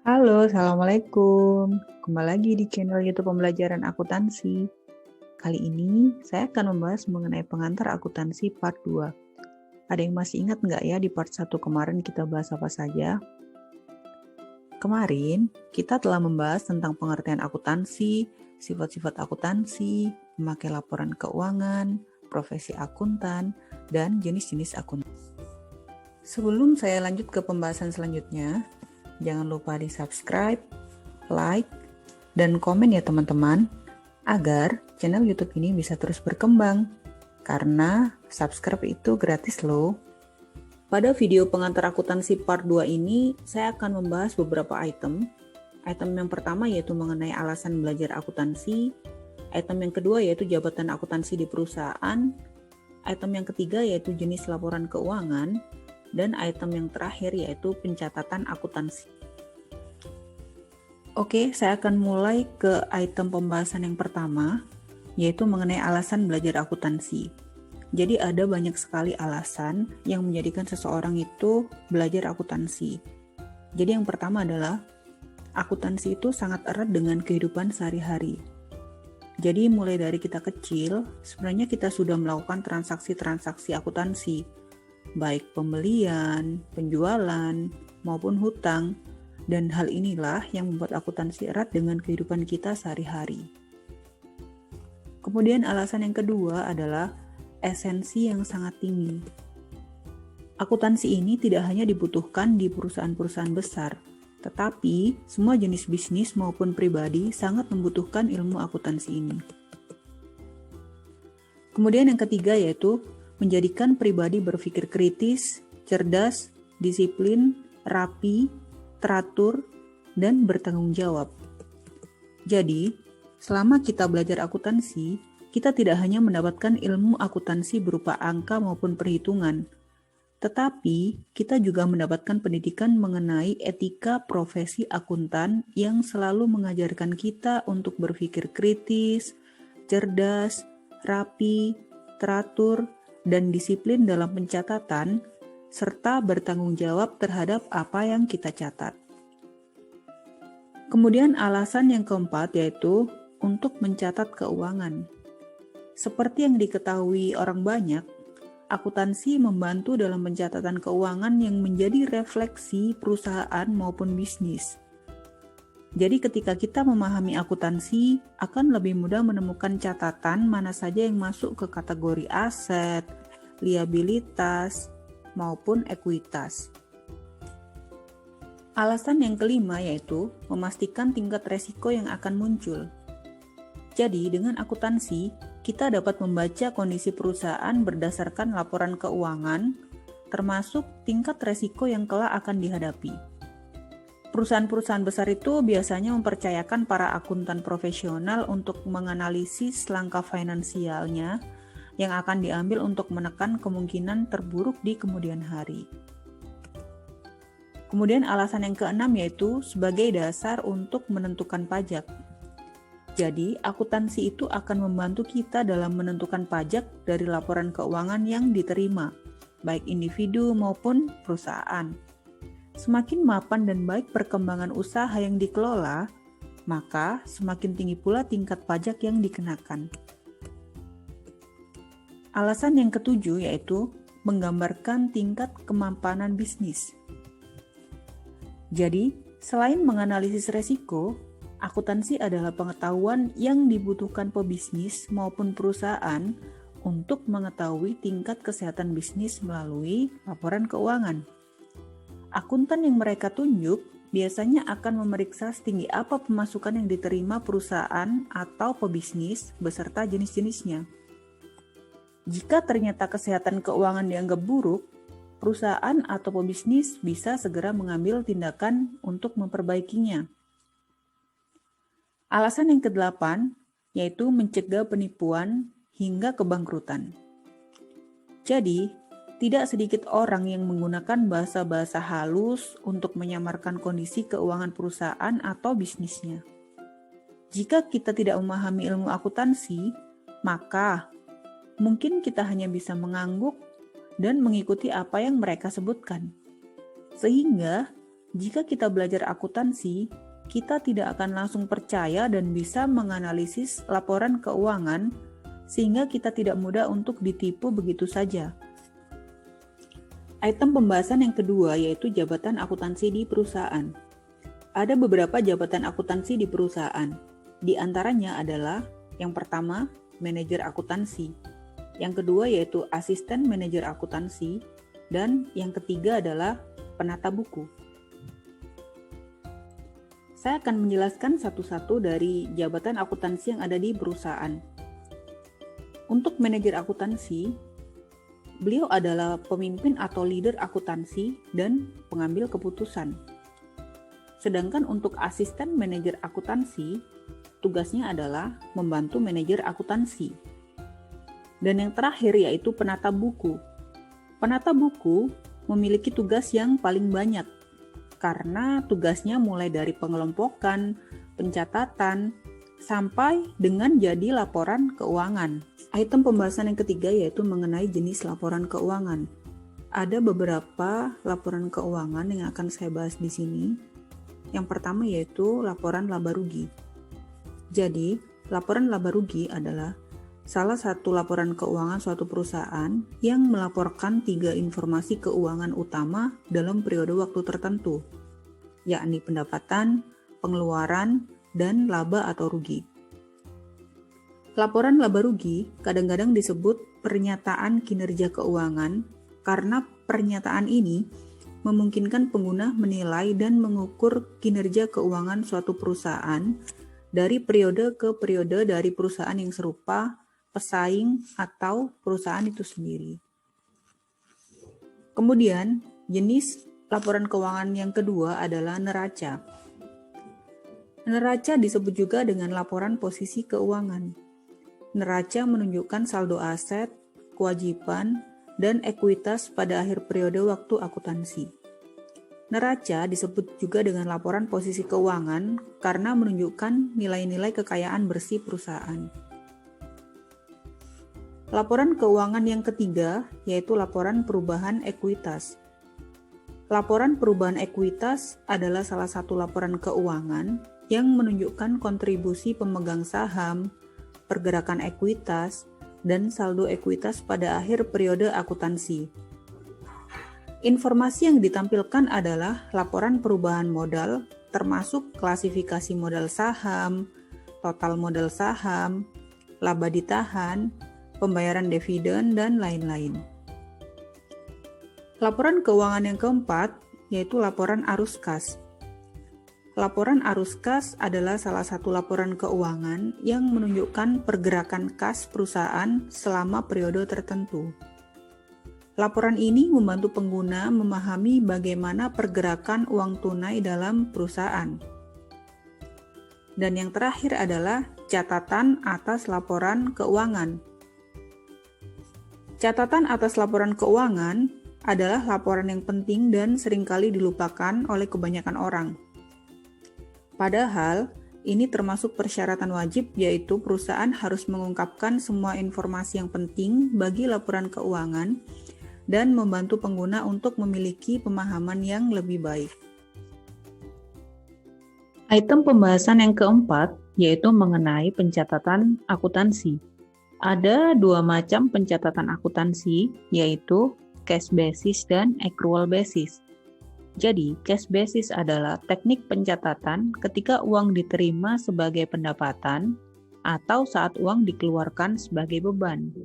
Halo, Assalamualaikum. Kembali lagi di channel YouTube Pembelajaran Akuntansi. Kali ini saya akan membahas mengenai pengantar akuntansi part 2. Ada yang masih ingat nggak ya di part 1 kemarin kita bahas apa saja? Kemarin kita telah membahas tentang pengertian akuntansi, sifat-sifat akuntansi, memakai laporan keuangan, profesi akuntan, dan jenis-jenis akuntansi. Sebelum saya lanjut ke pembahasan selanjutnya, jangan lupa di-subscribe, like, dan komen ya teman-teman, agar channel YouTube ini bisa terus berkembang. Karena subscribe itu gratis loh. Pada video pengantar akuntansi part 2 ini, saya akan membahas beberapa item. Item yang pertama yaitu mengenai alasan belajar akuntansi. Item yang kedua yaitu jabatan akuntansi di perusahaan. Item yang ketiga yaitu jenis laporan keuangan. Dan item yang terakhir yaitu pencatatan akuntansi. Oke, saya akan mulai ke item pembahasan yang pertama, yaitu mengenai alasan belajar akuntansi. Jadi ada banyak sekali alasan yang menjadikan seseorang itu belajar akuntansi. Jadi yang pertama adalah, akuntansi itu sangat erat dengan kehidupan sehari-hari. Jadi mulai dari kita kecil, sebenarnya kita sudah melakukan transaksi-transaksi akuntansi, baik pembelian, penjualan, maupun hutang, dan hal inilah yang membuat akuntansi erat dengan kehidupan kita sehari-hari. Kemudian alasan yang kedua adalah esensi yang sangat tinggi. Akuntansi ini tidak hanya dibutuhkan di perusahaan-perusahaan besar, tetapi semua jenis bisnis maupun pribadi sangat membutuhkan ilmu akuntansi ini. Kemudian yang ketiga yaitu menjadikan pribadi berpikir kritis, cerdas, disiplin, rapi, teratur, dan bertanggung jawab. Jadi, selama kita belajar akuntansi, kita tidak hanya mendapatkan ilmu akuntansi berupa angka maupun perhitungan, tetapi kita juga mendapatkan pendidikan mengenai etika profesi akuntan yang selalu mengajarkan kita untuk berpikir kritis, cerdas, rapi, teratur, dan disiplin dalam pencatatan, serta bertanggung jawab terhadap apa yang kita catat. Kemudian alasan yang keempat yaitu untuk mencatat keuangan. Seperti yang diketahui orang banyak, akuntansi membantu dalam pencatatan keuangan yang menjadi refleksi perusahaan maupun bisnis. Jadi ketika kita memahami akuntansi, akan lebih mudah menemukan catatan mana saja yang masuk ke kategori aset, liabilitas, maupun ekuitas. Alasan yang kelima yaitu memastikan tingkat resiko yang akan muncul. Jadi dengan akuntansi, kita dapat membaca kondisi perusahaan berdasarkan laporan keuangan, termasuk tingkat resiko yang kelak akan dihadapi. Perusahaan-perusahaan besar itu biasanya mempercayakan para akuntan profesional untuk menganalisis langkah finansialnya yang akan diambil untuk menekan kemungkinan terburuk di kemudian hari. Kemudian alasan yang keenam yaitu sebagai dasar untuk menentukan pajak. Jadi, akuntansi itu akan membantu kita dalam menentukan pajak dari laporan keuangan yang diterima, baik individu maupun perusahaan. Semakin mapan dan baik perkembangan usaha yang dikelola, maka semakin tinggi pula tingkat pajak yang dikenakan. Alasan yang ketujuh yaitu menggambarkan tingkat kemapanan bisnis. Jadi, selain menganalisis resiko, akuntansi adalah pengetahuan yang dibutuhkan pebisnis maupun perusahaan untuk mengetahui tingkat kesehatan bisnis melalui laporan keuangan. Akuntan yang mereka tunjuk biasanya akan memeriksa setinggi apa pemasukan yang diterima perusahaan atau pebisnis beserta jenis-jenisnya. Jika ternyata kesehatan keuangan dianggap buruk, perusahaan atau pebisnis bisa segera mengambil tindakan untuk memperbaikinya. Alasan yang kedelapan yaitu mencegah penipuan hingga kebangkrutan. Jadi, tidak sedikit orang yang menggunakan bahasa-bahasa halus untuk menyamarkan kondisi keuangan perusahaan atau bisnisnya. Jika kita tidak memahami ilmu akuntansi, maka mungkin kita hanya bisa mengangguk dan mengikuti apa yang mereka sebutkan. Sehingga Jika kita belajar akuntansi, kita tidak akan langsung percaya dan bisa menganalisis laporan keuangan sehingga kita tidak mudah untuk ditipu begitu saja. Item pembahasan yang kedua yaitu jabatan akuntansi di perusahaan. Ada beberapa jabatan akuntansi di perusahaan. Di antaranya adalah yang pertama, manajer akuntansi. Yang kedua yaitu asisten manajer akuntansi. Dan yang ketiga adalah penata buku. Saya akan menjelaskan satu-satu dari jabatan akuntansi yang ada di perusahaan. Untuk manajer akuntansi, beliau adalah pemimpin atau leader akuntansi dan pengambil keputusan. Sedangkan untuk asisten manajer akuntansi, tugasnya adalah membantu manajer akuntansi. Dan yang terakhir yaitu penata buku. Penata buku memiliki tugas yang paling banyak, karena tugasnya mulai dari pengelompokan, pencatatan, sampai dengan jadi laporan keuangan. Item pembahasan yang ketiga yaitu mengenai jenis laporan keuangan. Ada beberapa laporan keuangan yang akan saya bahas di sini. Yang pertama yaitu laporan laba rugi. Jadi, laporan laba rugi adalah salah satu laporan keuangan suatu perusahaan yang melaporkan 3 informasi keuangan utama dalam periode waktu tertentu, yakni pendapatan, pengeluaran, dan laba atau rugi. Laporan laba rugi kadang-kadang disebut pernyataan kinerja keuangan karena pernyataan ini memungkinkan pengguna menilai dan mengukur kinerja keuangan suatu perusahaan dari periode ke periode dari perusahaan yang serupa, pesaing, atau perusahaan itu sendiri. Kemudian, jenis laporan keuangan yang kedua adalah neraca. Neraca disebut juga dengan laporan posisi keuangan. Neraca menunjukkan saldo aset, kewajiban, dan ekuitas pada akhir periode waktu akuntansi. Neraca disebut juga dengan laporan posisi keuangan karena menunjukkan nilai-nilai kekayaan bersih perusahaan. Laporan keuangan yang ketiga yaitu laporan perubahan ekuitas. Laporan perubahan ekuitas adalah salah satu laporan keuangan yang menunjukkan kontribusi pemegang saham, pergerakan ekuitas, dan saldo ekuitas pada akhir periode akuntansi. Informasi yang ditampilkan adalah laporan perubahan modal termasuk klasifikasi modal saham, total modal saham, laba ditahan, pembayaran dividen, dan lain-lain. Laporan keuangan yang keempat yaitu laporan arus kas. Laporan arus kas adalah salah satu laporan keuangan yang menunjukkan pergerakan kas perusahaan selama periode tertentu. Laporan ini membantu pengguna memahami bagaimana pergerakan uang tunai dalam perusahaan. Dan yang terakhir adalah catatan atas laporan keuangan. Catatan atas laporan keuangan adalah laporan yang penting dan seringkali dilupakan oleh kebanyakan orang. Padahal, ini termasuk persyaratan wajib yaitu perusahaan harus mengungkapkan semua informasi yang penting bagi laporan keuangan dan membantu pengguna untuk memiliki pemahaman yang lebih baik. Item pembahasan yang keempat yaitu mengenai pencatatan akuntansi. Ada 2 macam pencatatan akuntansi yaitu cash basis dan accrual basis. Jadi, cash basis adalah teknik pencatatan ketika uang diterima sebagai pendapatan atau saat uang dikeluarkan sebagai beban.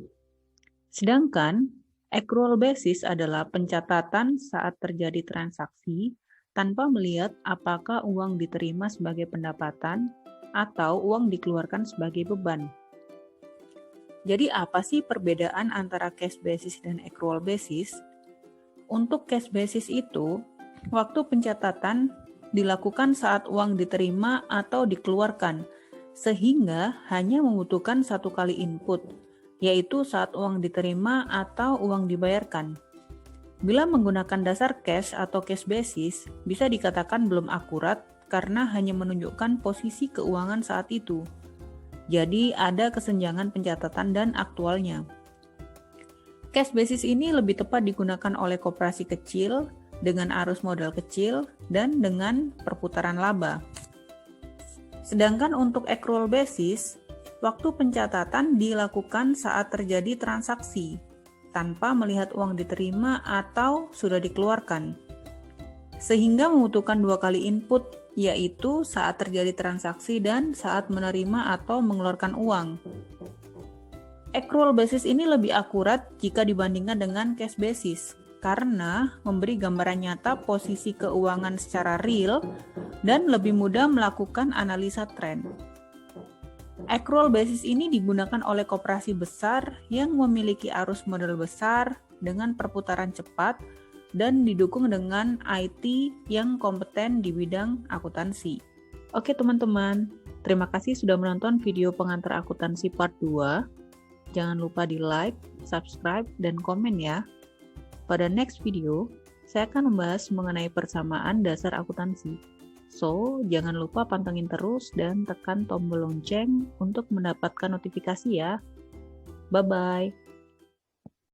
Sedangkan, accrual basis adalah pencatatan saat terjadi transaksi tanpa melihat apakah uang diterima sebagai pendapatan atau uang dikeluarkan sebagai beban. Jadi apa sih perbedaan antara cash basis dan accrual basis? Untuk cash basis itu, waktu pencatatan dilakukan saat uang diterima atau dikeluarkan, sehingga hanya membutuhkan 1 kali input, yaitu saat uang diterima atau uang dibayarkan. Bila menggunakan dasar cash atau cash basis, bisa dikatakan belum akurat karena hanya menunjukkan posisi keuangan saat itu. Jadi ada kesenjangan pencatatan dan aktualnya. Cash basis ini lebih tepat digunakan oleh koperasi kecil dengan arus modal kecil, dan dengan perputaran laba. Sedangkan untuk accrual basis, waktu pencatatan dilakukan saat terjadi transaksi, tanpa melihat uang diterima atau sudah dikeluarkan. Sehingga membutuhkan 2 kali input, yaitu saat terjadi transaksi dan saat menerima atau mengeluarkan uang. Accrual basis ini lebih akurat jika dibandingkan dengan cash basis, karena memberi gambaran nyata posisi keuangan secara real dan lebih mudah melakukan analisa tren. Accrual basis ini digunakan oleh koperasi besar yang memiliki arus modal besar dengan perputaran cepat dan didukung dengan IT yang kompeten di bidang akuntansi. Oke teman-teman, terima kasih sudah menonton video pengantar akuntansi part 2. Jangan lupa di like, subscribe, dan komen ya. Pada next video, saya akan membahas mengenai persamaan dasar akuntansi. So, jangan lupa pantengin terus dan tekan tombol lonceng untuk mendapatkan notifikasi ya. Bye-bye.